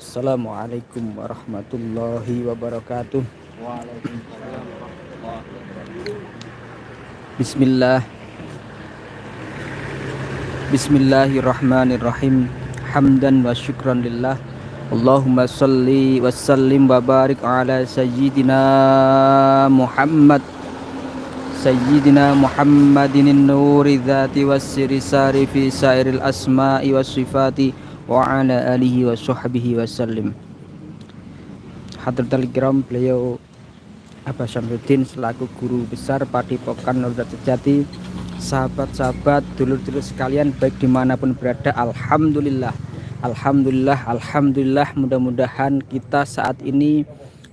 Assalamualaikum warahmatullahi wabarakatuh. Waalaikumsalam warahmatullahi wabarakatuh. Bismillah. Bismillahirrahmanirrahim. Hamdan wa syukran lillah. Allahumma salli wa sallim wa barik ala Sayyidina Muhammadin nuri dhati wassiri sari fi sairil asma'i was sifati wa ala alihi wa sahbihi wa sallim. Hadratul kiram, beliau Abah Syamsuddin selaku guru besar Padepokan Nurul Sejati, sahabat-sahabat, dulur-dulur sekalian baik dimanapun berada, alhamdulillah, mudah-mudahan kita saat ini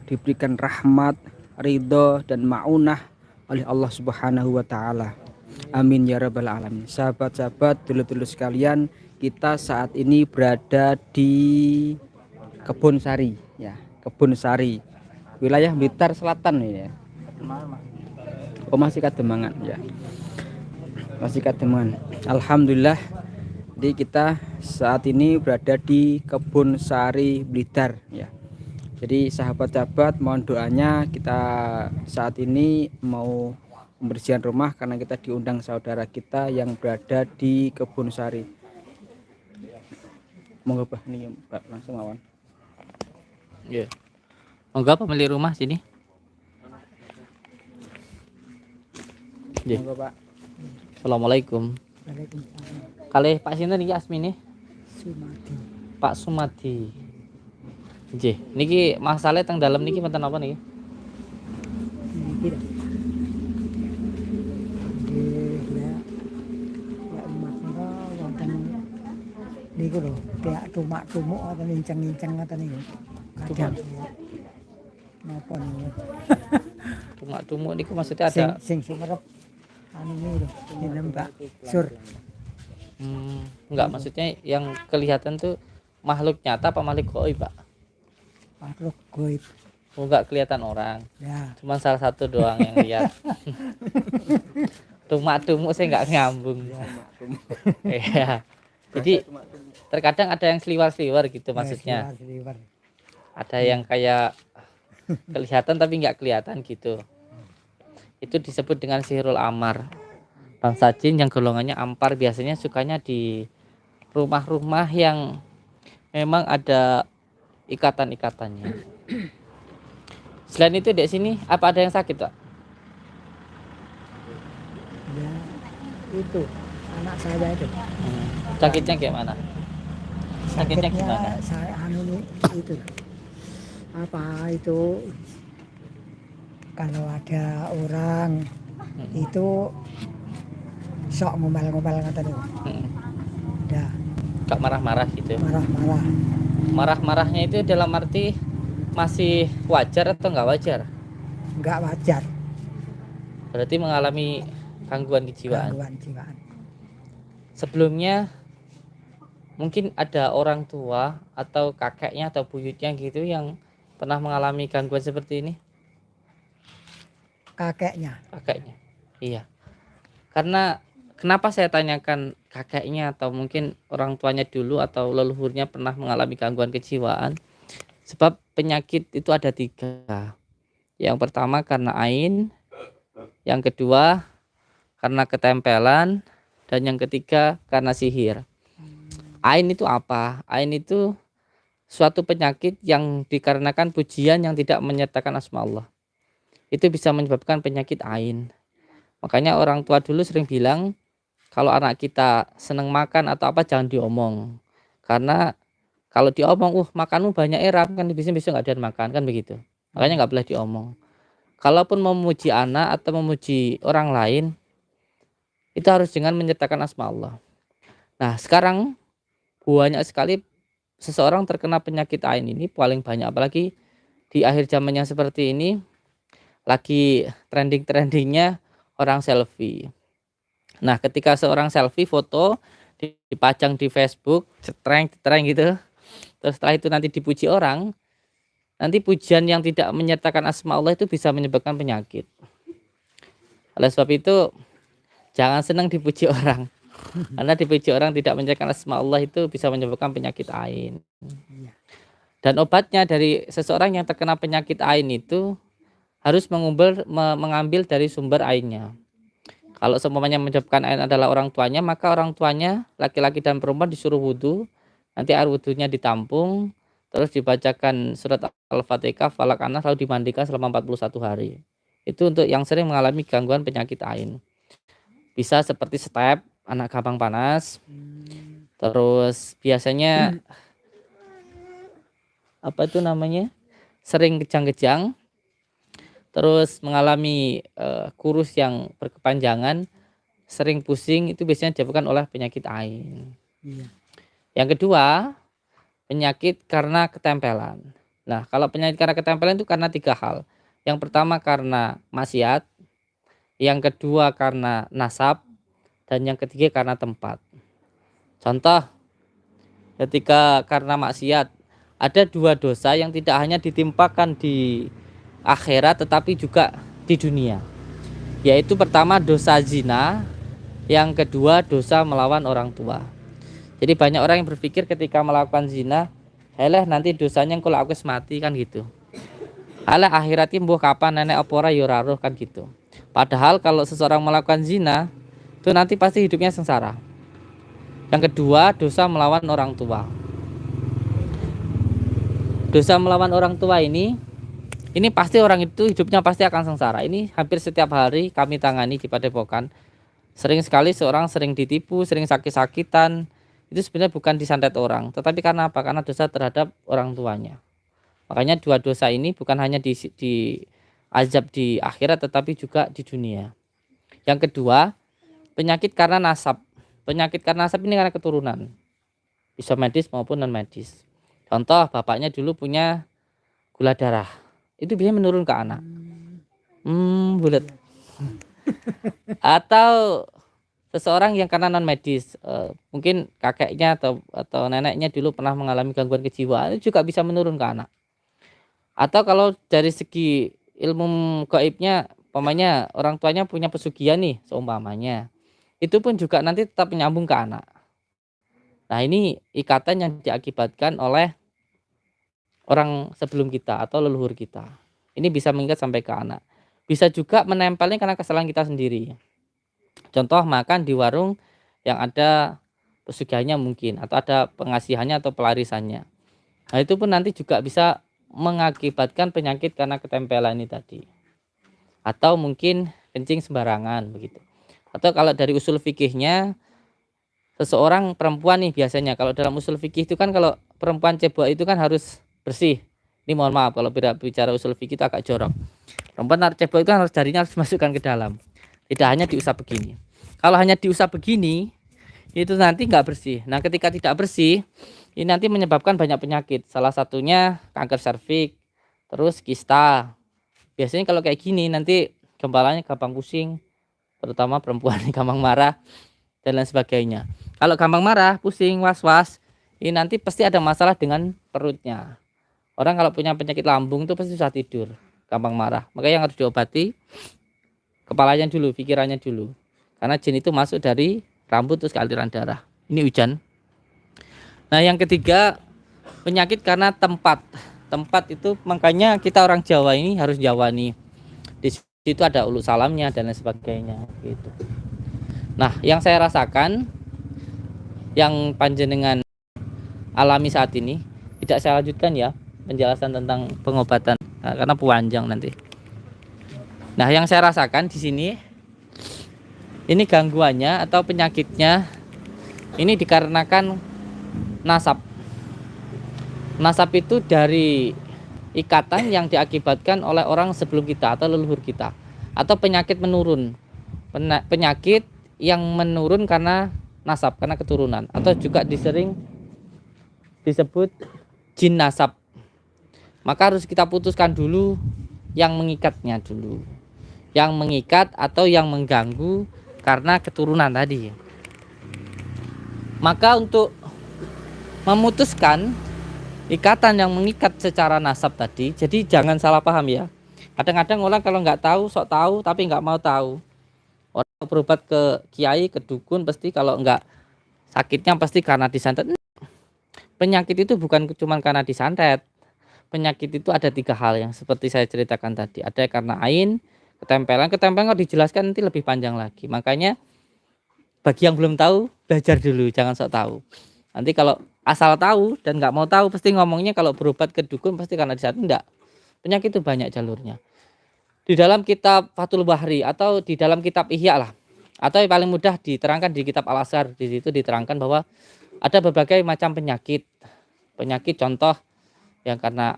diberikan rahmat, ridho dan maunah oleh Allah Subhanahu wa Ta'ala. Amin ya rabbal alamin. Sahabat-sahabat, dulur-dulur sekalian, kita saat ini berada di Kebun Sari, ya, Kebun Sari, wilayah Blitar Selatan ini ya. Oh, masih Kademangan ya. Masih Kademangan. Alhamdulillah. Jadi kita saat ini berada di Kebun Sari Blitar ya. Jadi sahabat-sahabat, mohon doanya, kita saat ini mau pembersihan rumah karena kita diundang saudara kita yang berada di Kebun Sari. Monggo Pak, ini Pak, langsung awan. Ya. Monggo pemilik rumah sini. Ya. Monggo Pak. Assalamualaikum. Waalaikumsalam. Kalih Pak sinten niki asmine? Sumadi. Pak Sumadi. Nggih, niki masalah teng dalem niki mboten napa niki? Niki dah. Nggih, ya umat menika wonten niku lho, pihak tumak-tumuk atau nincang-nincang ngoten niku. Kadang napa niku? Tumak-tumuk niku maksudnya ada Sing sumerep anu niku lho, jeneng Mbak Sur. enggak, maksudnya yang kelihatan tuh makhluk nyata apa makhluk gaib, Pak? Makhluk gaib. Oh, enggak kelihatan orang. Ya. Cuma salah satu doang yang lihat. Tumak-tumuk saya enggak nyambung. Iya. Jadi terkadang ada yang seliwar-seliwar gitu maksudnya. Seliwar. Ada yang kayak kelihatan tapi enggak kelihatan gitu. Itu disebut dengan sihirul amar. Bangsa jin yang golongannya ampar biasanya sukanya di rumah-rumah yang memang ada ikatan-ikatannya. Selain itu di sini apa ada yang sakit, Pak? Ya, itu anak saya itu. Sakitnya kayak mana? Sakitnya gimana? Saya anu nih itu. Apa itu? Kalau ada orang itu sok ngomel-ngomel ngoten niku. Dah, Gak marah-marah gitu. marah-marah. Marah-marahnya itu dalam arti masih wajar atau nggak wajar? Enggak wajar Berarti mengalami gangguan kejiwaan. gangguan jiwaan. Sebelumnya mungkin ada orang tua atau kakeknya atau buyutnya gitu yang pernah mengalami gangguan seperti ini. Kakeknya. Kakeknya, iya. Karena kenapa saya tanyakan kakeknya atau mungkin orang tuanya dulu atau leluhurnya pernah mengalami gangguan kejiwaan? Sebab penyakit itu ada 3. Yang pertama karena ain, yang kedua karena ketempelan, dan yang ketiga karena sihir. Ain itu apa? Ain itu suatu penyakit yang dikarenakan pujian yang tidak menyertakan asma Allah. Itu bisa menyebabkan penyakit ain. Makanya orang tua dulu sering bilang kalau anak kita seneng makan atau apa jangan diomong. Karena kalau diomong, makanmu banyak kan bisa nggak ada makan kan begitu. Makanya nggak boleh diomong. Kalaupun memuji anak atau memuji orang lain, itu harus dengan menyertakan asma Allah. Nah sekarang banyak sekali seseorang terkena penyakit ain ini paling banyak, apalagi di akhir zaman yang seperti ini lagi trending-trendingnya orang selfie. Nah ketika seorang selfie foto dipajang di Facebook, cetreng gitu, terus setelah itu nanti dipuji orang, nanti pujian yang tidak menyertakan asma Allah itu bisa menyebabkan penyakit. Oleh sebab itu jangan senang dipuji orang, karena dipuji orang tidak menyertakan asma Allah itu bisa menyebabkan penyakit ain. Dan obatnya dari seseorang yang terkena penyakit ain itu harus mengambil dari sumber ainnya. Kalau semuanya menyebabkan ain adalah orang tuanya, maka orang tuanya laki-laki dan perempuan disuruh wudhu. Nanti air wudhunya ditampung, terus dibacakan surat Al-Fatihah, Falak, Anas, lalu dimandikan selama 41 hari. Itu untuk yang sering mengalami gangguan penyakit ain. Bisa seperti step, anak gampang panas. Terus biasanya apa itu namanya? Sering kejang-kejang. Terus mengalami kurus yang berkepanjangan, sering pusing, itu biasanya disebabkan oleh penyakit ain. Iya. Yang kedua, penyakit karena ketempelan. Nah, kalau penyakit karena ketempelan itu karena 3 hal. Yang pertama karena maksiat, yang kedua karena nasab, dan yang ketiga karena tempat. Contoh, ketika karena maksiat, ada 2 dosa yang tidak hanya ditimpakan di akhirat tetapi juga di dunia, yaitu pertama dosa zina, yang kedua dosa melawan orang tua. Jadi banyak orang yang berpikir ketika melakukan zina, heleh nanti dosanya kalau aku mati kan gitu, halah akhiratnya mbuh kapan nenek opora yoraruh kan gitu. Padahal kalau seseorang melakukan zina itu nanti pasti hidupnya sengsara. Yang kedua dosa melawan orang tua. Dosa melawan orang tua ini pasti orang itu hidupnya pasti akan sengsara. Ini hampir setiap hari kami tangani di Padepokan. Sering sekali seorang sering ditipu, sering sakit-sakitan. Itu sebenarnya bukan disantet orang, tetapi karena apa? Karena dosa terhadap orang tuanya. Makanya 2 dosa ini bukan hanya di azab di akhirat tetapi juga di dunia. Yang kedua, penyakit karena nasab. Penyakit karena nasab ini karena keturunan. Bisa medis maupun non medis. Contoh, bapaknya dulu punya gula darah. Itu biasanya menurun ke anak. Bulat. Atau seseorang yang karena non medis, mungkin kakeknya atau neneknya dulu pernah mengalami gangguan kejiwaan, itu juga bisa menurun ke anak. Atau kalau dari segi ilmu gaibnya, umpamanya orang tuanya punya pesugihan nih, seumpamanya, itu pun juga nanti tetap menyambung ke anak. Nah, ini ikatan yang diakibatkan oleh orang sebelum kita atau leluhur kita. Ini bisa mengikat sampai ke anak. Bisa juga menempelnya karena kesalahan kita sendiri. Contoh makan di warung yang ada pesugihannya mungkin, atau ada pengasihannya atau pelarisannya. Nah, itu pun nanti juga bisa mengakibatkan penyakit karena ketempelan ini tadi. Atau mungkin kencing sembarangan begitu. Atau kalau dari usul fikihnya, seseorang perempuan nih biasanya, kalau dalam usul fikih itu kan kalau perempuan cebok itu kan harus bersih. Ini mohon maaf kalau bicara usul fikih itu agak jorok. Perempuan cebok itu kan harus jarinya harus dimasukkan ke dalam. Tidak hanya diusap begini. Kalau hanya diusap begini, itu nanti nggak bersih. Nah, ketika tidak bersih, ini nanti menyebabkan banyak penyakit. Salah satunya kanker serviks, terus kista. Biasanya kalau kayak gini nanti gempalanya gampang pusing, terutama perempuan gampang marah dan lain sebagainya. Kalau gampang marah, pusing, was-was, ini nanti pasti ada masalah dengan perutnya. Orang kalau punya penyakit lambung itu pasti susah tidur, gampang marah. Makanya yang harus diobati kepalanya dulu, pikirannya dulu. Karena jin itu masuk dari rambut terus ke aliran darah. Ini hujan. Nah, yang ketiga, penyakit karena tempat. Tempat itu makanya kita orang Jawa ini harus Jawa nih. Di situ ada ulu salamnya dan lain sebagainya gitu. Nah, yang saya rasakan yang panjenengan alami saat ini tidak saya lanjutkan ya penjelasan tentang pengobatan karena panjang nanti. Nah, yang saya rasakan di sini ini gangguannya atau penyakitnya ini dikarenakan nasab. Nasab itu dari ikatan yang diakibatkan oleh orang sebelum kita atau leluhur kita, atau penyakit menurun. Penyakit yang menurun karena nasab, karena keturunan, atau juga disering disebut jin nasab. Maka harus kita putuskan dulu yang mengikatnya dulu. Yang mengikat atau yang mengganggu karena keturunan tadi. Maka untuk memutuskan ikatan yang mengikat secara nasab tadi, jadi jangan salah paham ya. Kadang-kadang orang kalau nggak tahu, sok tahu tapi nggak mau tahu. Orang berobat ke kiai, ke dukun pasti kalau nggak sakitnya pasti karena disantet. Penyakit itu bukan cuma karena disantet, penyakit itu ada 3 hal yang seperti saya ceritakan tadi. Ada karena ain, ketempelan kalau dijelaskan nanti lebih panjang lagi. Makanya bagi yang belum tahu, belajar dulu, jangan sok tahu. Nanti kalau asal tahu dan nggak mau tahu, pasti ngomongnya kalau berobat ke dukun pasti karena di saat enggak. Penyakit itu banyak jalurnya. Di dalam kitab Fathul Bahri atau di dalam kitab Ihya lah, atau yang paling mudah diterangkan di kitab Al-Azhar, di situ diterangkan bahwa ada berbagai macam penyakit. Penyakit contoh yang karena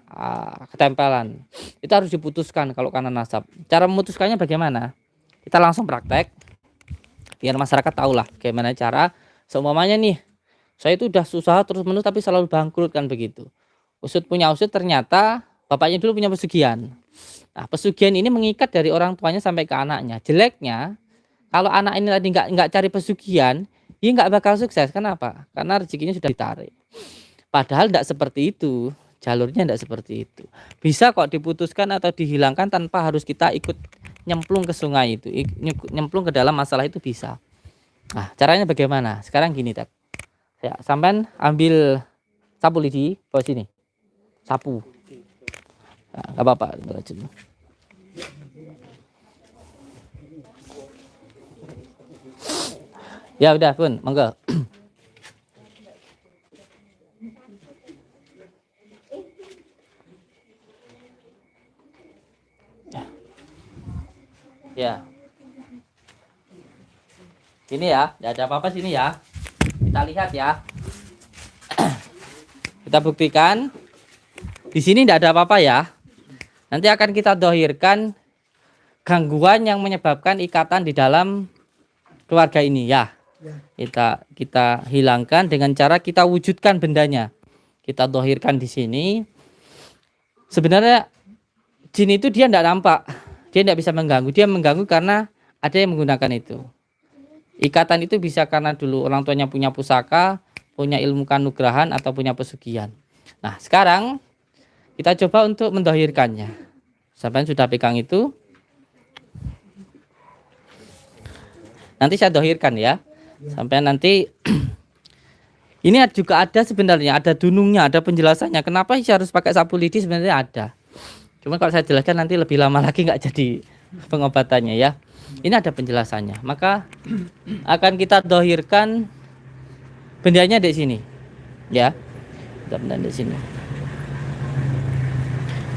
ketempelan itu harus diputuskan kalau karena nasab. Cara memutuskannya bagaimana? Kita langsung praktek biar masyarakat tahulah bagaimana cara. Seumpamanya nih, saya itu udah susah terus menerus tapi selalu bangkrut kan begitu. Usut punya usut, ternyata bapaknya dulu punya pesugihan. Nah, pesugihan ini mengikat dari orang tuanya sampai ke anaknya. Jeleknya kalau anak ini tadi nggak cari pesugihan, dia nggak bakal sukses. Kenapa? Karena rezekinya sudah ditarik. Padahal tidak seperti itu, jalurnya tidak seperti itu. Bisa kok diputuskan atau dihilangkan tanpa harus kita ikut nyemplung ke sungai itu, nyemplung ke dalam masalah itu bisa. Nah, caranya bagaimana? Sekarang gini, Tek. Ya, sampean ambil sapu lidi, bawa sini. Sapu. Nah, nggak apa-apa. Ya udah, Bun, monggo. Ya. Sini ya, tidak ada apa-apa sini ya. Kita lihat ya. Kita buktikan. Di sini tidak ada apa-apa ya. Nanti akan kita dohirkan gangguan yang menyebabkan ikatan di dalam keluarga ini ya. Kita hilangkan dengan cara kita wujudkan bendanya. Kita dohirkan di sini. Sebenarnya jin itu dia tidak nampak. Dia tidak bisa mengganggu. Dia mengganggu karena ada yang menggunakan itu. Ikatan itu bisa karena dulu orang tuanya punya pusaka, punya ilmu kanugrahan atau punya pesugihan. Nah, sekarang kita coba untuk mendohirkannya. Sampai sudah pegang itu. Nanti saya dohirkan ya. Sampai nanti ini juga ada sebenarnya, ada dunungnya, ada penjelasannya. Kenapa sih harus pakai sapu lidi, sebenarnya ada. Cuma kalau saya jelaskan nanti lebih lama lagi nggak jadi pengobatannya ya. Ini ada penjelasannya. Maka akan kita dohirkan bendanya di sini, ya. Benda di sini.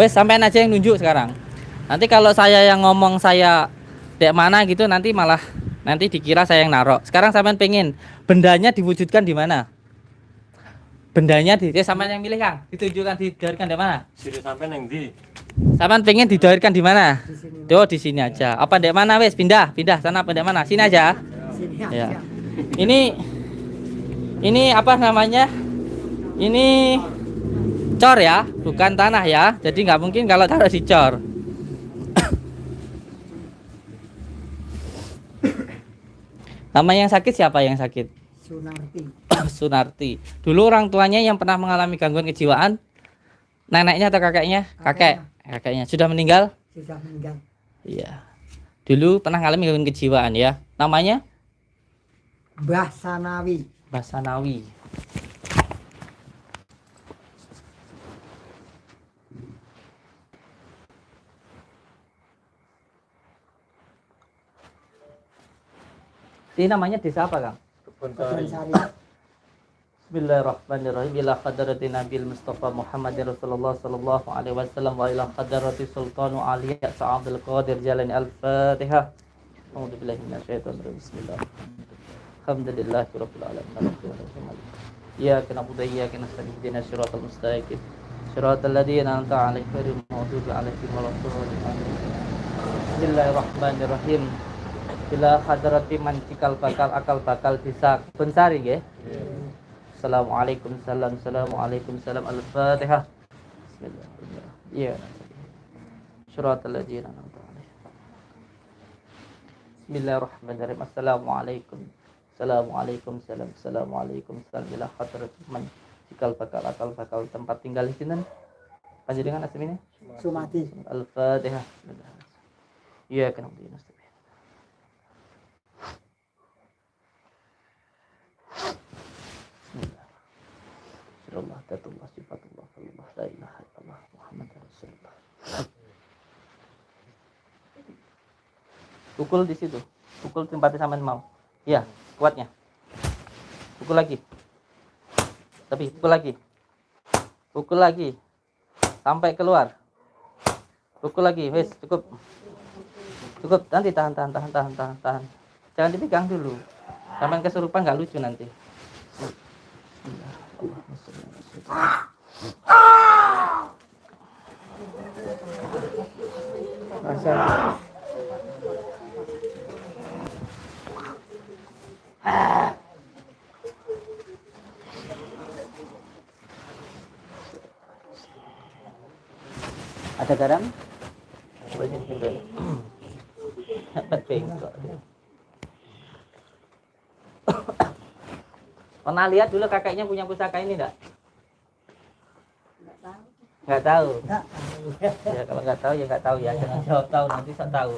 Wes sampean aja yang nunjuk sekarang. Nanti kalau saya yang ngomong saya dek mana gitu nanti malah nanti dikira saya yang narok. Sekarang sampean pengen bendanya diwujudkan di mana? Bendanya sampean yang milih Kang. Ditunjukkan didohirkan di mana? Sini sampai neng di. Sampean pengen didohirkan di mana? Di sini aja. Apa dek mana wes? Pindah sana apa dek mana? Sini aja. Ya. Ini apa namanya? Ini cor ya, bukan tanah ya. Jadi nggak mungkin kalau taruh di cor. Nama yang sakit siapa yang sakit? Sunarti. Sunarti. Dulu orang tuanya yang pernah mengalami gangguan kejiwaan, neneknya atau kakeknya? Kakeknya. Sudah meninggal? Sudah meninggal. Iya. Dulu pernah mengalami gangguan kejiwaan ya. Namanya? Mbah Sanawi. Mbah Sanawi. Ini namanya desa apa, Kang? Sari. Bismillahirrahmanirrahim. Ila hadrati Nabil Mustafa Muhammadin Rasulullah sallallahu alaihi wasallam wa ila hadrati Sultanu Aliyah Sa'adul Qadir Jalani Al-Fatihah. A'udzubillahi minasyaitonir rajim. Bismillah. Alhamdulillahirabbil alamin. Iyyaka na'budu wa iyyaka nasta'in. Ihdinas siratal mustaqim. Siratal ladzina an'amta 'alaihim ghairil maghdubi alaihim waladdallin. Bismillahirrahmanirrahim. Bila hadrati man cikal bakal akal bakal desa Bensari nggih. Assalamualaikum salam al-Fatihah. Bismillahirrahmanirrahim. Iya. Suratul ladzina an'amta 'alaihim. Bismillahirrahmanirrahim. Assalamualaikum salam bila hadrati man cikal bakal akal bakal tempat tinggal di sini. Panjenengan asmine? Sumati. Al-Fatihah. Iya kena begini. Allah, datullah, sifatullah, Allah, la ilaha illallah, Muhammad Pukul di situ. Pukul tempatnya sampean mau. Iya, kuatnya. Pukul lagi. Tapi pukul lagi. Pukul lagi. Sampai keluar. Pukul lagi, wes cukup. Cukup, nanti tahan. Jangan dipegang dulu. Sampean kesurupan nggak lucu nanti. Ada garam? Coba cicipin dulu. Bengkok. Pernah lihat dulu kakeknya punya pusaka ini enggak? Nggak tahu. Ya kalau nggak tahu ya nggak tahu ya. Jangan jawab tahu, nanti saya tahu.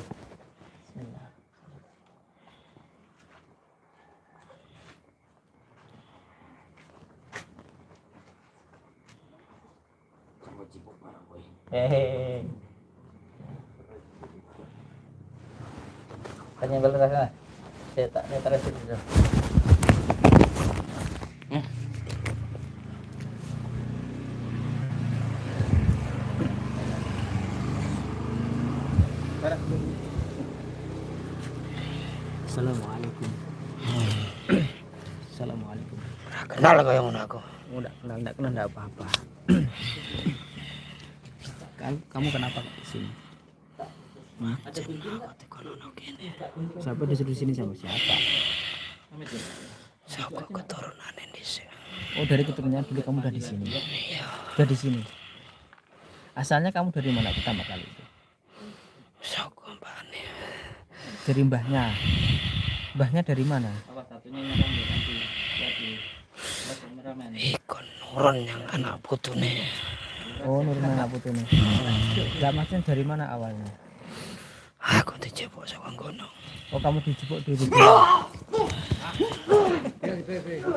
Bismillah. Hehehe. Tanya balik ke sana. Saya tak tarik situ. Assalamualaikum. Assalamualaikum. Kenal kau yang mana aku? Enggak kenal enggak apa-apa. Kamu kenapa di sini? Ada kunci enggak? Siapa disuruh sini sama siapa? Saya keturunan Indonesia. Oh, dari keturunan dulu kamu udah di sini. Udah di sini. Asalnya kamu dari mana pertama kali itu? Saya kompani. Dari mbahnya. Mbahnya dari mana? Salah satunya yang nanti jadi kameramen. Ikon nurun yang anak putune. Oh, nurun anak putu nih. Enggak maksudnya dari mana awalnya? Aku dijebok saka gunung. Oh, kamu dijebok dari gunung.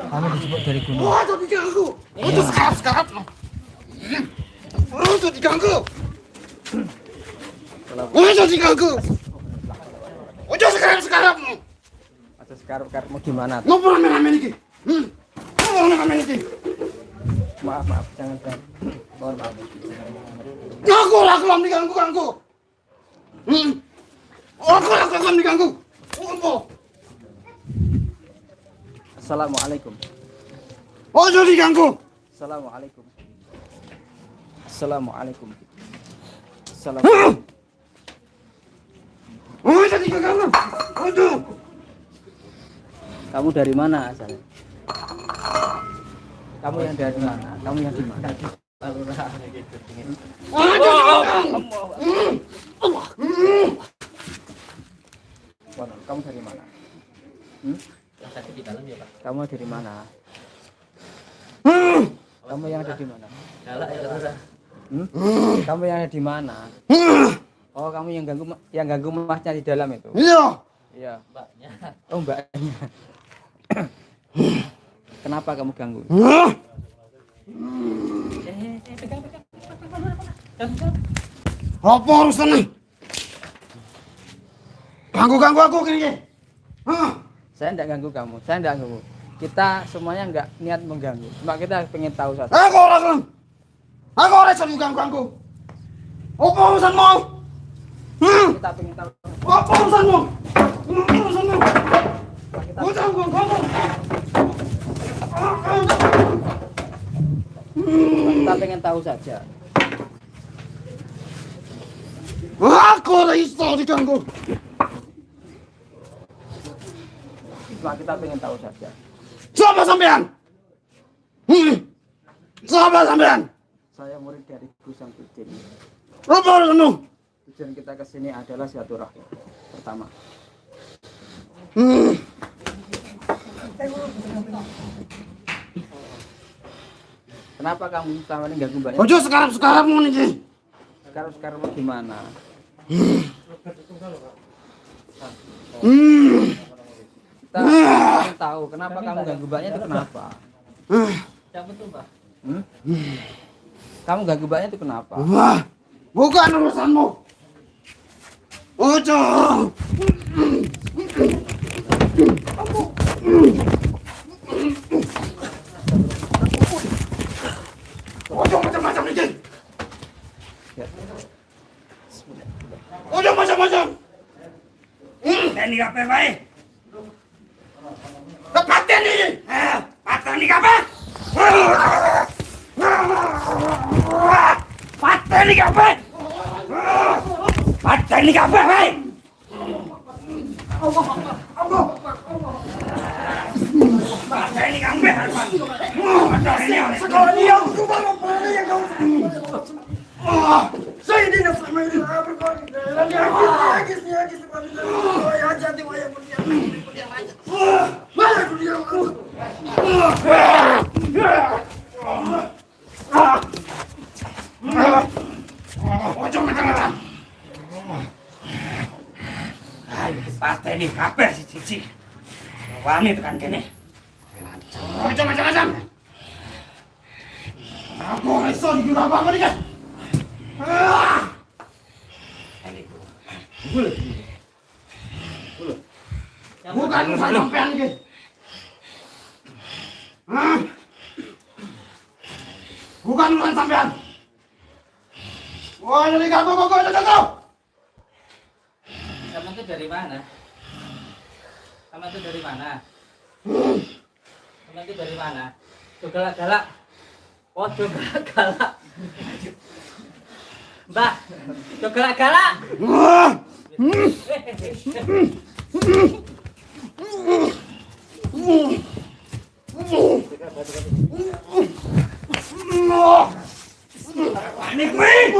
Kamu dijebok dari gunung. Ojo diganggu. Ojo sekarang. Ojo diganggu. Ojo diganggu. Ojo sekarang. Atau sekarang mau gimana? Ngopo rame-rame iki? Ngopo rame-rame iki? Maaf, jangan. Mohon maaf. Ngaku lah kelam diganggu. Aku lah kelam diganggu. Ngopo? Assalamualaikum. Ojo diganggu. Assalamualaikum. Assalamualaikum. Assalamualaikum. Ojo diganggu. Ojo. Kamu dari mana asalnya? Kamu yang dari mana? Kamu yang di mana? Ojo diganggu. Kamu dari mana? Yang tadi di dalam ya, Pak. Kamu dari mana? Kamu yang ada di mana? Galak ya, Saudara. Kamu yang ada di mana? Oh, kamu yang ganggu masnya di dalam itu. Iya. Iya. Mbaknya. Oh, mbaknya. Kenapa kamu ganggu? Apa urusannya? Ganggu aku gini. Saya tidak ganggu kamu. Saya tidak ganggu. Kita semuanya nggak niat mengganggu. Cuma kita pengen tahu saja. Aku orang selalu ganggu. Apa urusanmu? Kita pengen tahu. Apa urusanmu? Ganggu. Kita pengen tahu saja. Aku orang iso diganggu. Cuma kita pengen tahu saja. Siapa sampean? Siapa sampean? Saya murid dari Gus Samsudin. Apa urusanmu? Tujuan kita ke sini adalah silaturahmi. Pertama. Kenapa kamu selama ini ganggu mbaknya? Ojo sekarang mau nih. Sekarang mau gimana? Kita pengen tahu kenapa kamu ganggu mbaknya itu kenapa? Yang betul, Pak. Kamu ganggu mbaknya itu kenapa? Wah, bukan urusanmu. Ojo. Ojo macam-macam ni. Ojo macam-macam. Ini apa baik? Patah ni. Patah ni apa? Patah ni apa? Patah ni apa baik? Patah ni apa? Patah ni apa? Sekolah ni aku baru pernah yang kau. Saya ini nak sama ini apa kau? Lagi ya jadi wayang punya. Mana tu dia? Ojo macam-macam. Pasti ni apa si cici? Wangi tekan kene. Ojo macam-macam. Aku esok di apa kau ni kan? Bukan urusan sampean ni. Bukan urusan sampean. Wah, jadi kau. Sama itu dari mana? Sama itu dari mana? Sama itu dari mana? Tuh galak-galak. Oh, tuh galak-galak. Mbak, tuh galak-galak. Panik ni.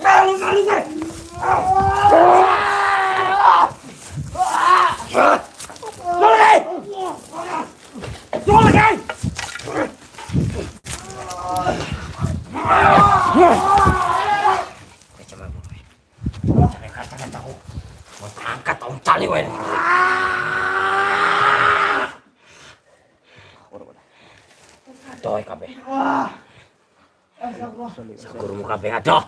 Malu saya. Angkat tahun cali wae. Adoh kabeh. Sakurmu kabeh adoh.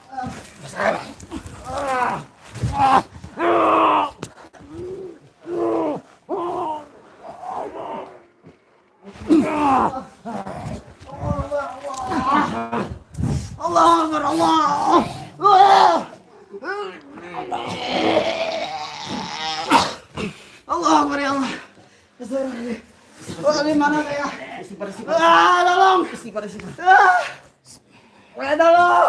Allah Akbar Allah. Allah Akbar ya Allah. Oh, di mana saya? Tolong. Tolong. Tolong.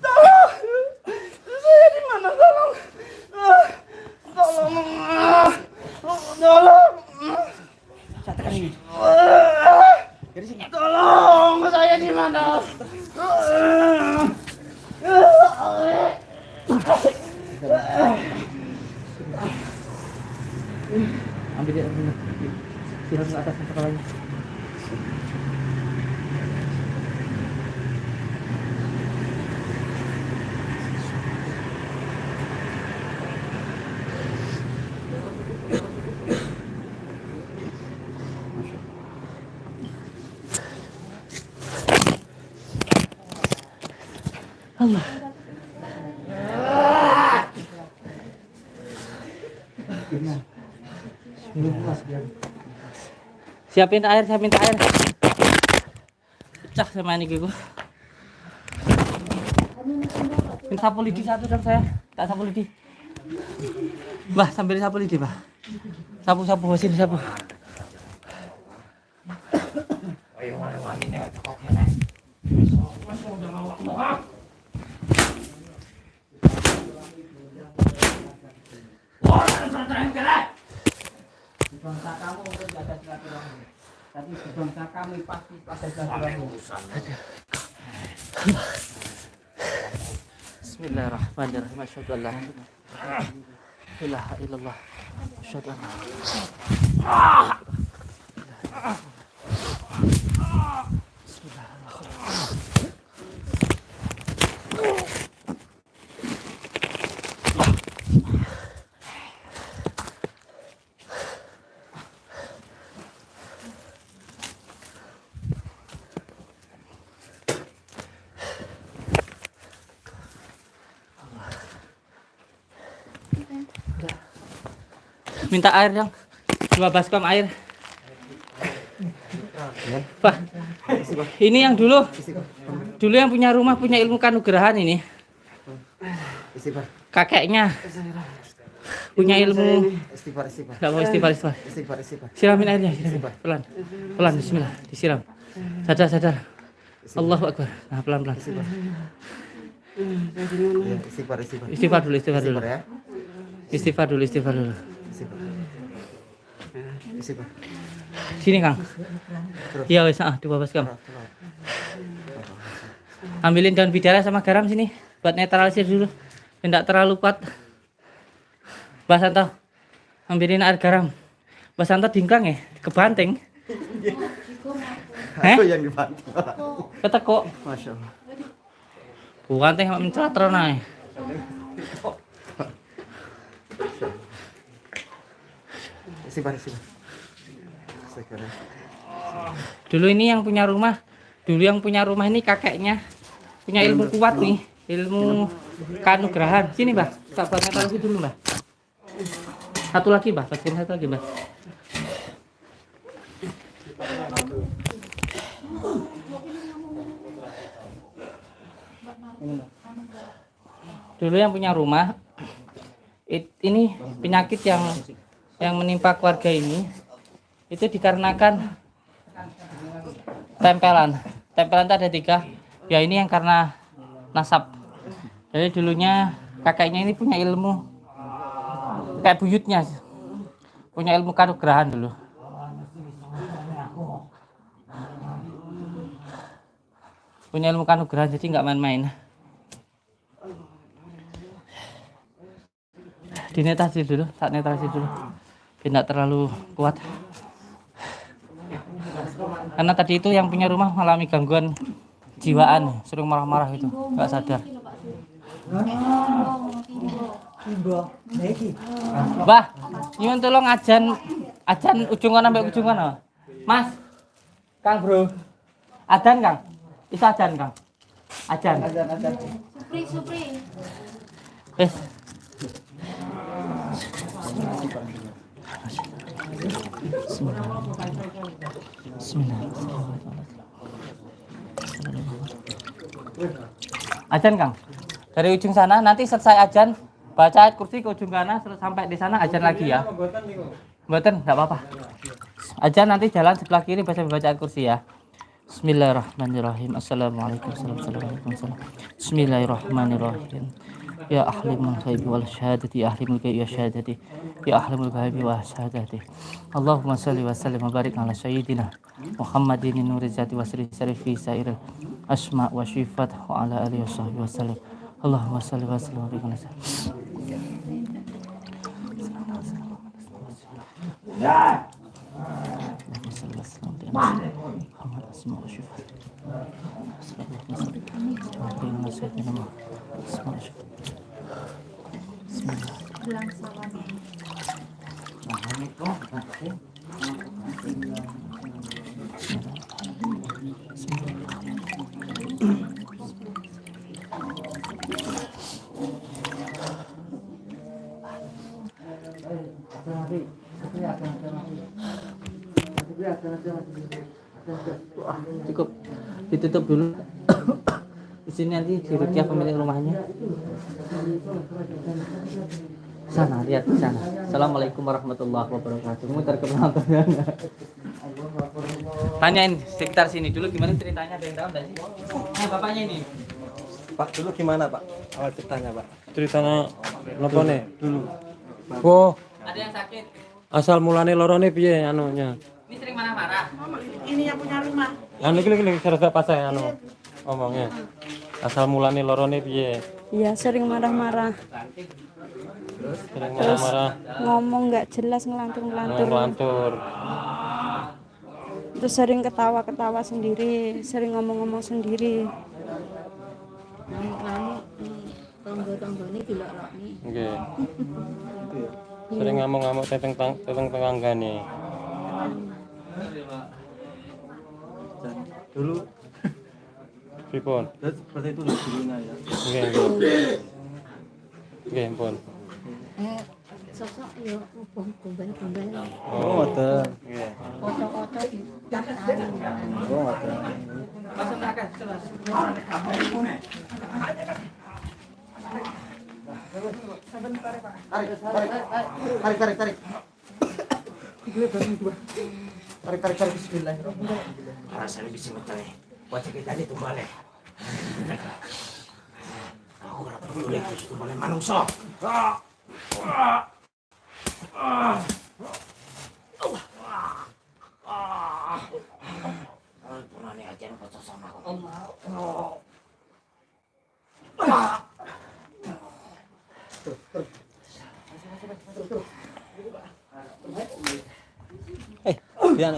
Tolong. Saya di mana? Tolong. Tolong. Saya tekan ini. Tolong, saya di mana? Ambil dia, siram ke atas kepalanya. Allah. Siapin air. Pecah sama ini gue. Minta sapu lidi satu dong saya. Tak sapu lidi. Bah, sambil sapu lidi, Bah. Sapu sini sapu. Bangsa kamu untuk jaga silaturahmi. Tapi bangsa kami pasti pada silaturahmi. Bismillahirrahmanirrahim. Asyhadu an la ilaha illallah. Asyhadu an Minta air dong. 2 baskom air. Pak, ini yang dulu yang punya rumah punya ilmu kanugrahan ini. Kakeknya punya ilmu. Gak mau istighfar. Siramin airnya, pelan. Bismillah, disiram. Sadar. Allahu Akbar. Nah, pelan. Istighfar dulu. Istighfar dulu. Sini Kang. Iya wes, 2 baskom. Ambilin daun bidara sama garam sini buat netralisir dulu. Tidak terlalu kuat. Mbak Santo, ambilin air garam. Mbak Santo dingklang ya, kebanting. Aku yang dibantu. Ketekuk. Masya Allah. Bukan teh mencelatron ae. Istighfar. Dulu ini yang punya rumah ini kakeknya punya ilmu kuat nih, ilmu kanugrahan. Sini Mbah, tak buat netralisir dulu Mbah. Satu lagi Mbah. Dulu yang punya rumah ini penyakit yang menimpa keluarga ini itu dikarenakan tempelan itu ada 3 ya, ini yang karena nasab. Jadi dulunya kakeknya ini punya ilmu kayak buyutnya, punya ilmu kanugrahan dulu. Punya ilmu kanugrahan, jadi nggak main-main. Dinetralisir dulu, tidak terlalu kuat. Karena tadi itu yang punya rumah mengalami gangguan jiwaan, sering marah-marah itu, nggak sadar. Mbah, nyuwun tolong ajan ujungan sampai ujungan, Mas. Kang Bro. Adan Kang. Itu ajan Kang. Ajan. Supri. Wes. Ajan Kang. Dari ujung sana nanti selesai ajan baca ayat kursi ke ujung kanan sampai di sana ajan lagi ya. Mboten, enggak apa-apa. Ajan nanti jalan sebelah kiri baca ayat kursi ya. Bismillahirrahmanirrahim. Assalamualaikum warahmatullahi wabarakatuh. Bismillahirrahmanirrahim. Ya ahlimul ghaibi wal syahadati, ya ahlimul ghaibi wa syahadati, ya ahlimul ghaibi wa syahadati. Allahumma shalli wa sallim wa barik ala sayyidina Muhammadin nuri zati wa sri syarifi sairil asma wa syifat wa ala alihi wa sahbihi wa sallam. Allahumma shalli wa sallim wa barik ala Cukup ditutup dulu. Di sini nanti dirukyah pemilik rumahnya. Sana, lihat di sana. Assalamualaikum warahmatullahi wabarakatuh. Muter ke penontonnya. Tanyain sekitar sini dulu gimana ceritanya, ada yang tahu enggak sih? Nah, bapaknya ini. Pak, dulu gimana Pak? Awal ceritanya Pak. Ceritanya napa nih? Dulu. Oh, Ada yang sakit. asal mulane lorone piye anunya? Ini sering marah-marah. Ini yang punya rumah. Anu iki serba pas saya anu ngomongnya. Asal mulane lorone piye? Iya, sering marah-marah. Sering marah-marah, Ngomong nggak jelas, ngelantur-ngelantur. ngelantur. Terus sering ketawa-ketawa sendiri, sering ngomong-ngomong sendiri. Nggih. Sering ngamuk-ngamuk tentang tetanggane. Dulu Pripun? seperti itu dulunya ya. Nggih, nggih. Nggih, pun. sosok ya ubah gombal-gombal. Oh, ngoten. Nggih. Foto-foto di Oh, ngoten. Tarik. Tarik. Bismillahirrahmanirrahim. Rasanya bisa mencari. Wajah kita ini tumbale. Aku ora peduli itu tumbale manungsa. Purnane aja nek bocah sama aku. Biar.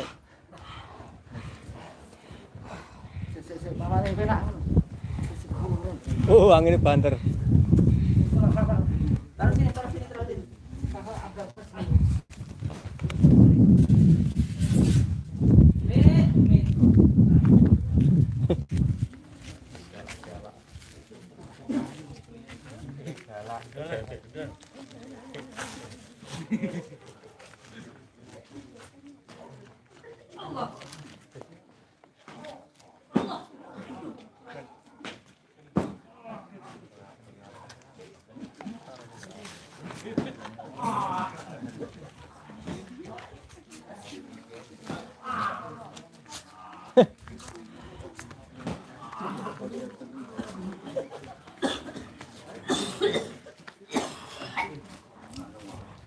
Oh, anginnya banter.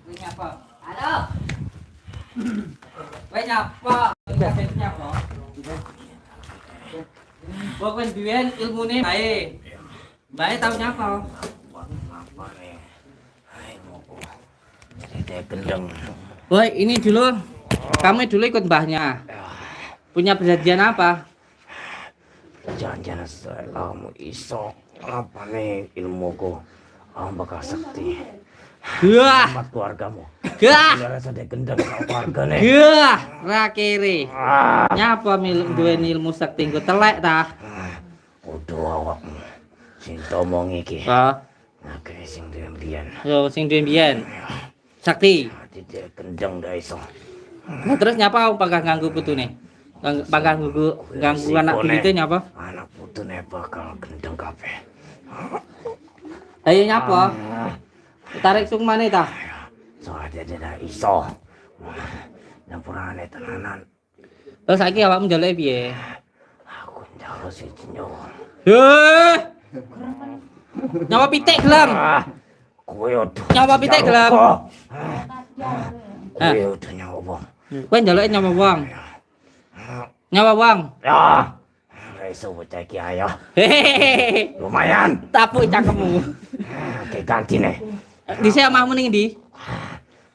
Nyapa? Halo. Wei nyapa? Nyapa? Kok kan biyen ilmune bae. Bae tau nyapa? Cerita gendeng. Woi, ini dulu. Kamu dulu ikut mbahnya. Punya perjanjian apa? Jangan saya kamu iso apa nih ilmuku. Kamu bakal sakti. Gah, Selamat keluargamu. gah, Biar saya gendeng sama keluargane. gah, ra kere. Nyapa duweni ilmu sakti engko telek ta? Kudu awakmu. Sing tomong iki. Ah, Oke, sing diambian. yo sing duwe mbiyen. Sakti. Tidak gendeng dah iso. Nah, terus nyapa pagah ganggu putune? Pagah ganggu anak buyute nyapa? Anak putune bakal gendeng kabeh. Ayo nyapa? Tarik sung maneh ta? Soalnya dia dah iso. Nyampurane tenanan. Terus saiki awakmu njaluk piye? Aku njaluk siji nyawa. Heh. Nyawa pitik gelem. Kowe udah Nyawa pitik gelem. Kowe udah nyawa wong. Kowe njaluke nyawa wong. Nyawa wong. Ya. Ora iso bocah iki ayo. Hehehe. Lumayan. Tapuk cangkemmu. Oke gantine. Dhisik omahmu ning ndi?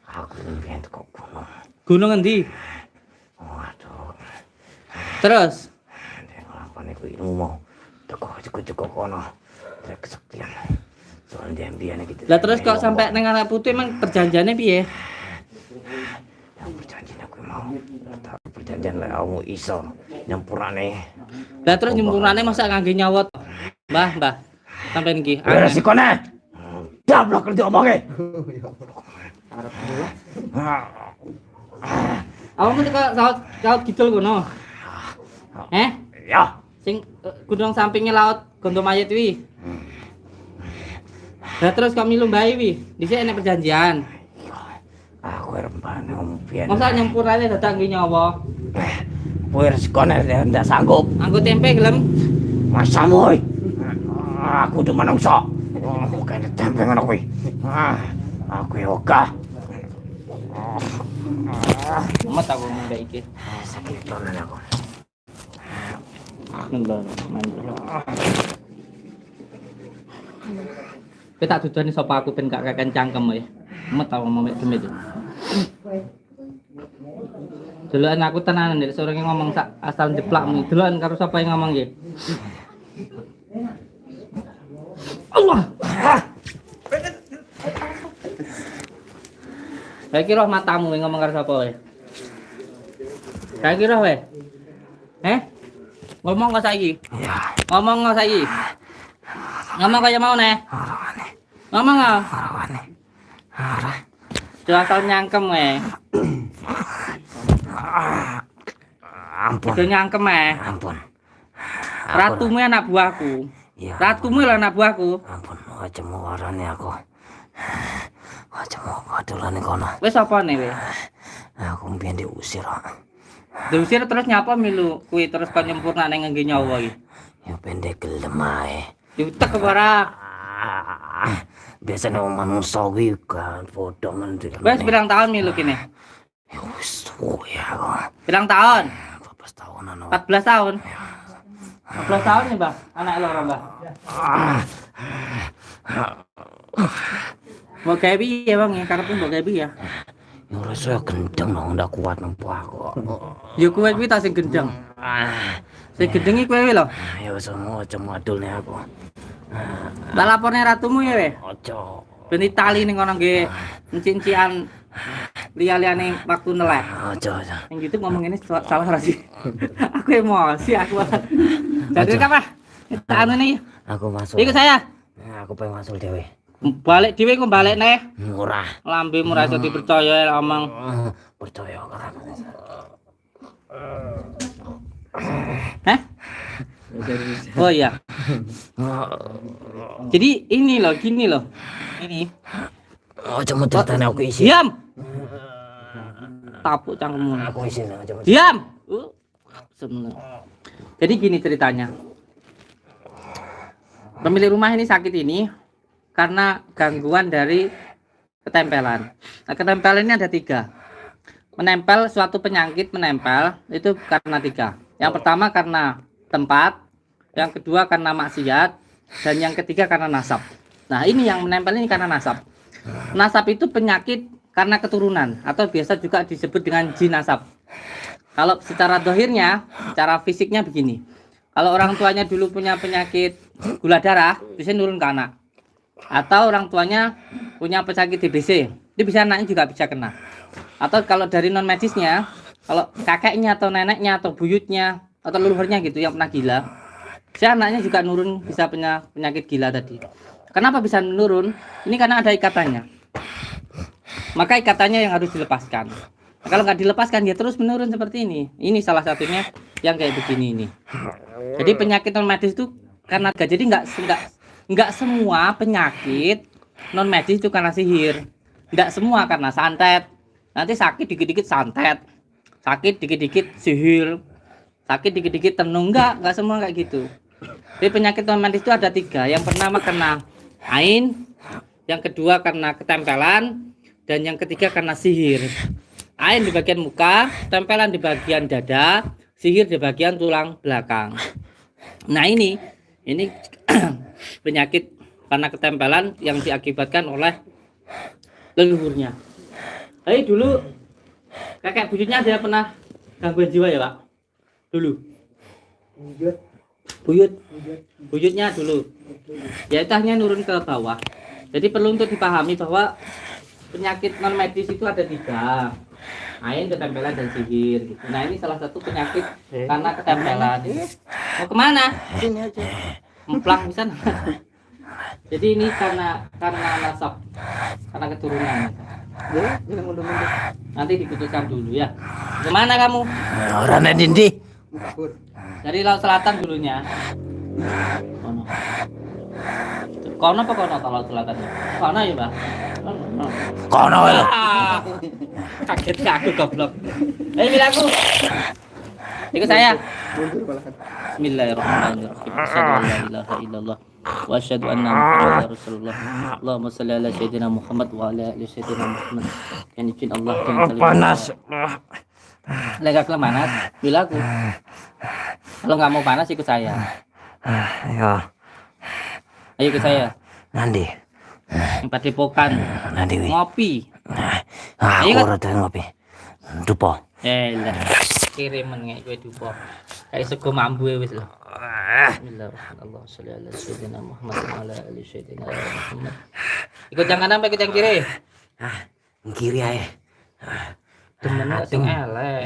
Aku pengen kok gunung. Gunung endi? Waduh. Terus Apa nih ku ilmu mau. Teko kono. Ada kesaktian. Soalnya dia gitu. lah terus kok sampai neng anak putu emang perjanjiannya piye? Yang perjanjian aku mau. Tapi perjanjian lah kamu iso. Nyampurane. Lah terus nyempurnane masa ngangge nyawot? Mbah. Sampai niki. Beres sikone. Dablok kerja omongnya. Awakmu kok laut kidul kono. Ya. Sing gunung sampingnya laut Gondo Mayit wi. Lah terus kok milu mbae wi? Dhisik enek perjanjian. Aku rembane ompian. Masa nyempurnane dadak ngge nyawa? Kowe sikone ndak sanggup. Anggo tempe gelem. Masamu. Aku udah manungsa. Kayaknya tempe ngono kuwi. Aku yoga. Amat aku mbak iki. Sakit dolan aku. Nembang mantap. Kowe tak dudani sapa aku ben gak kaken cangkem ya. Amat aku memek demit. Delokan aku tenanan nek sore ngomong sak asal jeplakmu. Delokan karo sapa yang ngomong nggih. Allah. Saya kira matamu yang ngomong karo sapa wae. Saya kira wae. Ngomong nggak saiki? Ngomong nggak saiki? Ngomong kaya mau nih? Ngomong nggak? asal nyangkem Ampun, Udah nyangkem ampun. Ratumu anak buahku. Iya. Ratumu lah anak buahku. Ampun, aja mau warane aku. Aja mau kadolan kono. Wis apa nih we? Aku mbiyen diusir. Diusir terus nyapa milu kuwi terus kon nyempurna ning ngangge nyawa iki. Ya pendek gelem ae. Diutek ora. Biasanya manungsa kuwi kan padha men. Wis pirang tahun milu kene? Ya wis suwe aku. Pirang tahun? 14 tahunan. 14 tahun. 14 tahun nih, Mbah. Anak loro, Mbah. Mau gawe piye, Bang? Ya karepmu mbok gawe piye ya? Ya ora iso gendeng dong, ndak kuat nempuh aku. Ya kowe kuwi ta sing gendeng. Sing gendeng iki kowe lho. Ya wis aja madul nih aku. Tak laporne ratumu ya, we. Aja. Ben tali ning kono nggih encin-encian liya-liyane waktu nelek. Aja. Yang gitu ngomong ini salah ora sih? Aku emosi aku. Jadi apa? Tak anu nih. Aku masuk. Ikut saya. Aku pengen masuk dhewe. Balik dhewe kok balik neh. Murah. Lambemu ora iso dipercaya omong. Percaya kan. Hah? Oh iya. Jadi ini loh, gini loh. Ini. Aja metetane aku isi. Diam. Tapuk cangkemmu. Aku isi aja. Diam. Sebenarnya. Jadi gini ceritanya. Pemilik rumah ini sakit ini karena gangguan dari ketempelan. Nah, ketempelan ini ada 3. Menempel suatu penyakit menempel itu karena 3. Yang pertama karena tempat, yang kedua karena maksiat, dan yang ketiga karena nasab. Nah, ini yang menempel ini karena nasab. Nasab itu penyakit karena keturunan atau biasa juga disebut dengan jin nasab. Kalau secara dohirnya, secara fisiknya begini. Kalau orang tuanya dulu punya penyakit gula darah, bisa nurun ke anak. Atau orang tuanya punya penyakit DBC, itu bisa anaknya juga bisa kena. Atau kalau dari non medisnya, kalau kakeknya atau neneknya atau buyutnya atau leluhurnya gitu yang pernah gila, si anaknya juga nurun bisa punya penyakit gila tadi. Kenapa bisa menurun? Ini karena ada ikatannya. Maka ikatannya yang harus dilepaskan. Nah, kalau nggak dilepaskan dia terus menurun seperti ini. Ini salah satunya yang kayak begini ini. Jadi penyakit non medis itu karena jadi nggak semua penyakit non medis itu karena sihir. Nggak semua karena santet. Nanti sakit dikit-dikit santet, sakit dikit-dikit sihir, sakit dikit-dikit tenung. Nggak semua kayak gitu. Jadi penyakit non medis itu ada 3. Yang pertama karena ain, yang kedua karena ketempelan, dan yang ketiga karena sihir. Ain di bagian muka, tempelan di bagian dada, sihir di bagian tulang belakang. Nah ini penyakit karena ketempelan yang diakibatkan oleh leluhurnya. Tapi dulu kakek buyutnya ada pernah gangguan jiwa ya Pak? Dulu. Buyutnya dulu. Ya itu hanya nurun ke bawah. Jadi perlu untuk dipahami bahwa penyakit non medis itu ada 3. Ain, ketempelan, dan sihir gitu. Nah ini salah satu penyakit karena ketempelan. Mau kemana? Sini aja. Memplang bisa. Jadi ini karena nasab, karena keturunan. Ya, jangan mundur-mundur. Nanti diputuskan dulu ya. Kemana kamu? Orangnya dindi. Dari laut selatan dulunya. Kono. Kono apa kono kalau laut selatan? Kono ya Pak. Kono lho. Kaget aku goblok. Bila aku. Ikut saya. Bismillahirrahmanirrahim. Asyhadu an la ilaha illallah wa asyhadu anna Muhammadar Rasulullah. Allahumma shalli ala sayyidina Muhammad wa ala ali sayyidina Muhammad. Yang izin Allah dan salim. Panas. Lega kelemanas. Bila aku. Kalau nggak mau panas ikut saya. Ya, Ayo ikut saya. nanti. Padepokan. Nanti wi. Ngopi. Aku ora tau ngopi. Dupo. Lah. Kirim ngek kowe dupo. Kayak sego mambu wis lho. Bismillahirrahmanirrahim. Shalli ala sayyidina Muhammad wa ala ali sayyidina Muhammad. Ikut yang kanan apa ikut yang kiri? Kiri ae. Temen gak sing elek.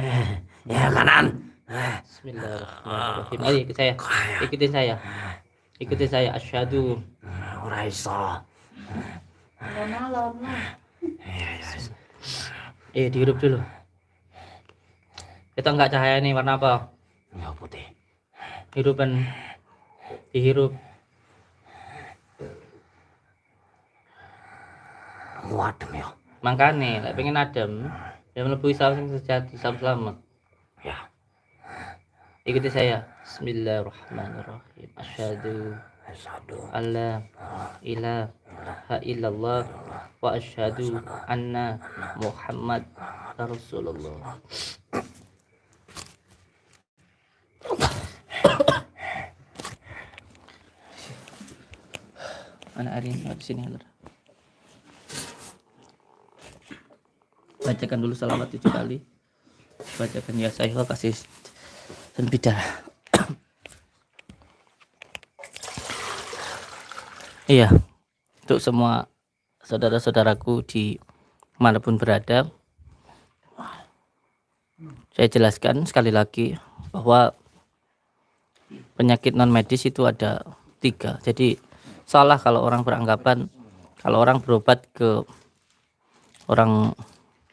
Ya kanan. Bismillahirrahmanirrahim. Ayo ikut saya. Ikutin saya. Ikutin saya. Asyhadu. Ora iso. Lona. Dihirup dulu. Itu enggak cahaya ini warna apa? Ya putih. Hirupan. Dihirup. Adem ya. Makane lek pengen adem, ya mlebu Islam sing sejati, Islam selamat. Ya. Ikuti saya. Bismillahirrahmanirrahim. Asyhadu Asyhadu alla ilaha illallah wa asyhadu anna Muhammad Rasulullah. Anak Arin di sini Halar. Bacakan dulu salawat 7 kali. Bacakan ya saya kasih dan bicara. Iya, untuk semua saudara-saudaraku di manapun berada, saya jelaskan sekali lagi bahwa penyakit non medis itu ada 3. Jadi salah kalau orang beranggapan kalau orang berobat ke orang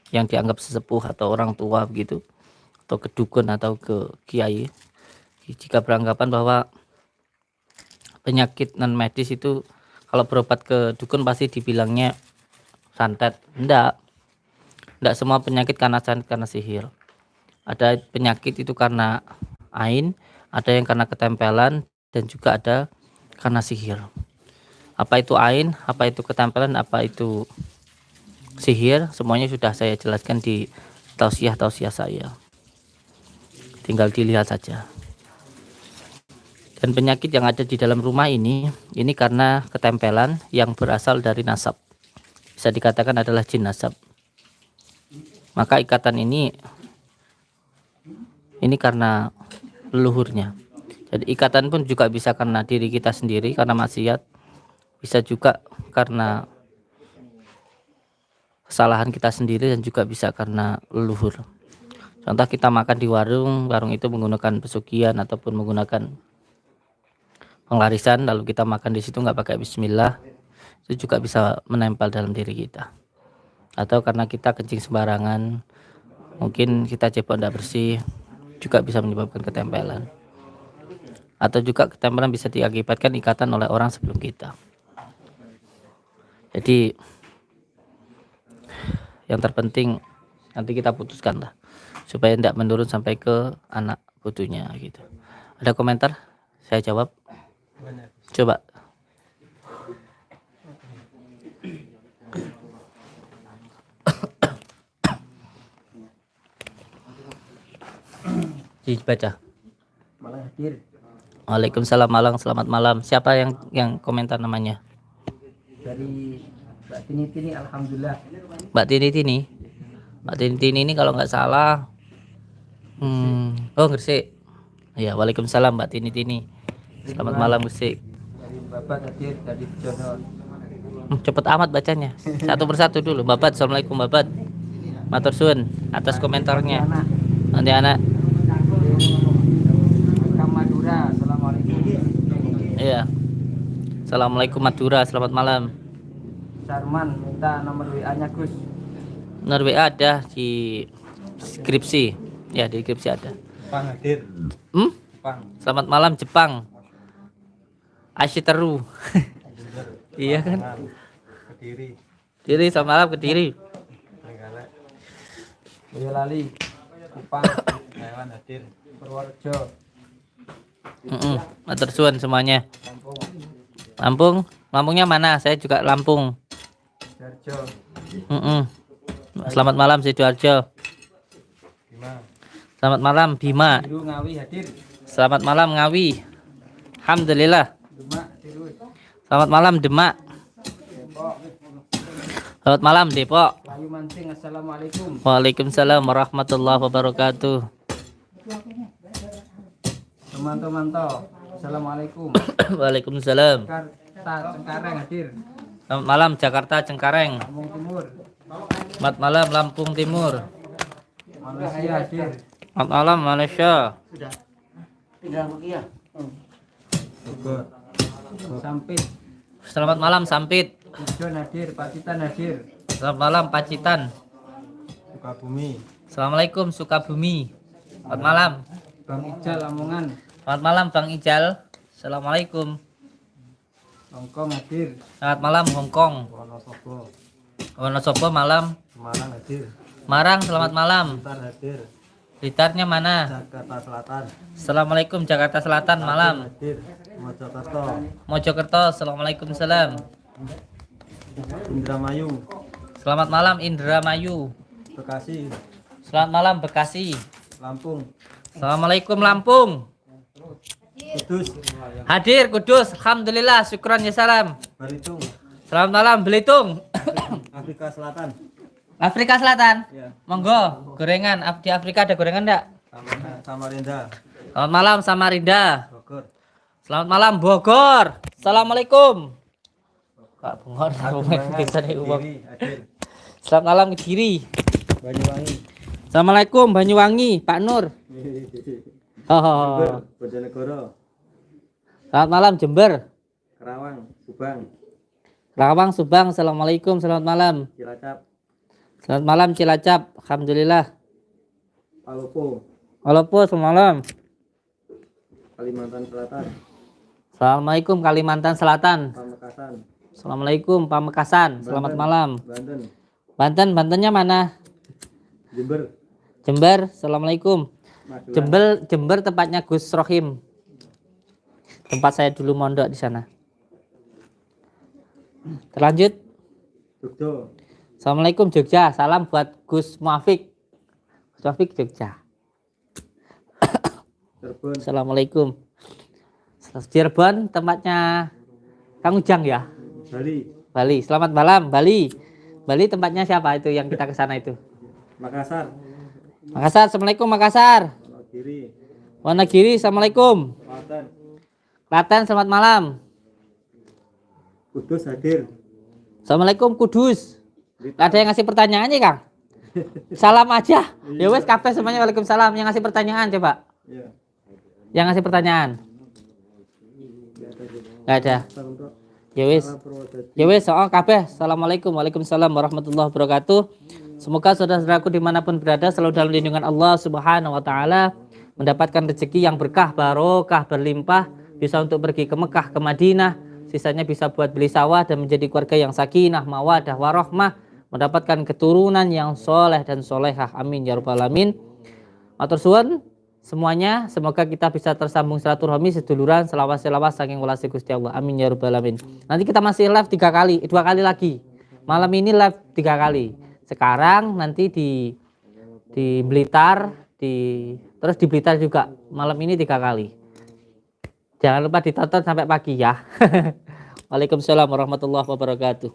yang dianggap sesepuh atau orang tua begitu, atau ke dukun atau ke kiai, jika beranggapan bahwa penyakit non medis itu kalau berobat ke dukun pasti dibilangnya santet. Enggak semua penyakit karena santet, karena sihir. Ada penyakit itu karena ain, ada yang karena ketempelan, dan juga ada karena sihir. Apa itu ain, apa itu ketempelan, apa itu sihir, semuanya sudah saya jelaskan di tausiah saya. Tinggal dilihat saja. Dan penyakit yang ada di dalam rumah ini karena ketempelan yang berasal dari nasab. Bisa dikatakan adalah jin nasab. Maka ikatan ini karena leluhurnya. Jadi ikatan pun juga bisa karena diri kita sendiri, karena maksiat. Bisa juga karena kesalahan kita sendiri, dan juga bisa karena leluhur. Contoh kita makan di warung itu menggunakan pesugihan ataupun menggunakan penglarisan, lalu kita makan di situ nggak pakai bismillah, itu juga bisa menempel dalam diri kita. Atau karena kita kencing sembarangan, mungkin kita cebok tidak bersih, juga bisa menyebabkan ketempelan. Atau juga ketempelan bisa diakibatkan ikatan oleh orang sebelum kita. Jadi yang terpenting nanti kita putuskan lah, supaya tidak menurun sampai ke anak putunya gitu. Ada komentar? Saya jawab. Coba. Dibaca. Waalaikumsalam Malang, selamat malam. Siapa yang komentar namanya? Dari Mbak Tini, alhamdulillah. Mbak Tini ini kalau nggak salah Gresik. Ya, waalaikumsalam Mbak Tini. Selamat malam Gresik. Dari Bapak hadir dari Jono. Cepet amat bacanya. Satu persatu dulu. Babat, assalamualaikum Babat. Matur suwun atas komentarnya. Nanti anak. Madura, assalamualaikum. Iya. Assalamualaikum Madura, selamat malam. Sarman minta nomor WA-nya Gus. Nomor WA ada di skripsi. Ya, di skripsi ada. Jepang hadir. Selamat malam Jepang. Asyiteru. Iya kan? Kediri, selamat malam Kediri. Boyolali, Kupang, Hewan hadir. Purworejo, Matur suwun semuanya. Lampungnya mana? Saya juga Lampung. Sidoarjo, Selamat malam Sidoarjo. Selamat malam Bima. Biru Ngawi hadir. Selamat malam Ngawi. Alhamdulillah. Demak terus. Selamat malam Demak. Selamat malam Depok. Layu Mancing, assalamualaikum. Waalaikumsalam warahmatullahi wabarakatuh. Teman-teman, assalamualaikum. Waalaikumsalam. Jakarta Cengkareng hadir. Selamat malam Jakarta Cengkareng. Lampung Timur, Selamat malam Lampung Timur. Malaysia hadir. Selamat malam Malaysia. Bogor, Sampit, Selamat malam Sampit. Ijon hadir. Pacitan hadir. Selamat malam Pacitan. Sukabumi. Assalamualaikum Sukabumi. Selamat malam. Bang Ijal Lamongan. Selamat malam Bang Ijal. Assalamualaikum. Hongkong hadir. Selamat malam Hongkong. Wonosobo. Wonosobo malam. Semarang hadir. Marang selamat malam. Blitar hadir. Blitarnya mana? Jakarta Selatan. Assalamualaikum Jakarta Selatan malam. Hadir. Mojokerto. Mojokerto Assalamualaikum salam. Indramayu. Selamat malam Indramayu. Bekasi. Selamat malam Bekasi. Lampung. Assalamualaikum Lampung. Kudus. Hadir Kudus. Alhamdulillah syukran ya salam. Belitung. Selamat malam Belitung. Afrika Selatan. Afrika Selatan. Ya. Monggo gorengan. Di Afrika ada gorengan enggak? Samarinda. Selamat malam Samarinda. Bogor. Selamat malam Bogor. Assalamualaikum. Kak Bogor bisa nih uang. Kediri hadir. Selamat malam Kediri. Banyuwangi. Assalamualaikum Banyuwangi Pak Nur. Jember. Bojonegoro. Selamat malam Jember. Karawang. Subang. Rawang Subang. Assalamualaikum selamat malam. Cilacap. Selamat malam Cilacap. Alhamdulillah. Palopo. Walaupun selamat malam. Kalimantan Selatan. Assalamualaikum Kalimantan Selatan. Pamekasan. Assalamualaikum Pamekasan. Selamat Banten. malam. Banten. Bantennya mana? Jember. Jember. Assalamualaikum. Magelang. Jember tempatnya Gus Rohim. Tempat saya dulu mondok di sana. Terlanjut. Jogja. Assalamualaikum Jogja. Salam buat Gus Muafik. Gus Muafik Jogja. Cirebon. Assalamualaikum. Cirebon tempatnya Kang Ujang ya. Bali. Bali. Selamat malam Bali. Bali tempatnya siapa itu yang kita ke sana itu? Makassar. Makassar. Assalamualaikum Makassar. Wonogiri. Wonogiri. Assalamualaikum. Klaten. Klaten. Selamat malam. Kudus hadir. Assalamualaikum Kudus. Gak ada yang ngasih pertanyaannya Kang? Salam aja. Ya wes kabeh semuanya waalaikumsalam. Yang ngasih pertanyaan coba. Ya. Yang ngasih pertanyaan. Gak ada. Ya wes. Ya wes soal kabeh. Assalamualaikum waalaikumsalam warahmatullahi wabarakatuh. Semoga saudara-saudaraku dimanapun berada selalu dalam lindungan Allah Subhanahu Wa Taala, mendapatkan rezeki yang berkah, barokah, berlimpah, bisa untuk pergi ke Mekah, ke Madinah, sisanya bisa buat beli sawah dan menjadi keluarga yang sakinah, mawadah, warahmah, mendapatkan keturunan yang soleh dan solehah. Amin ya rabbal alamin. Matur suwun semuanya, semoga kita bisa tersambung silaturahmi seduluran selawas saking welasi Gusti Allah. Amin ya rabbal alamin. Nanti kita masih live 2 kali lagi. Malam ini live 3 kali. Sekarang nanti di Blitar, terus di Blitar juga malam ini 3 kali. Jangan lupa ditonton sampai pagi ya. Waalaikumsalam warahmatullahi wabarakatuh.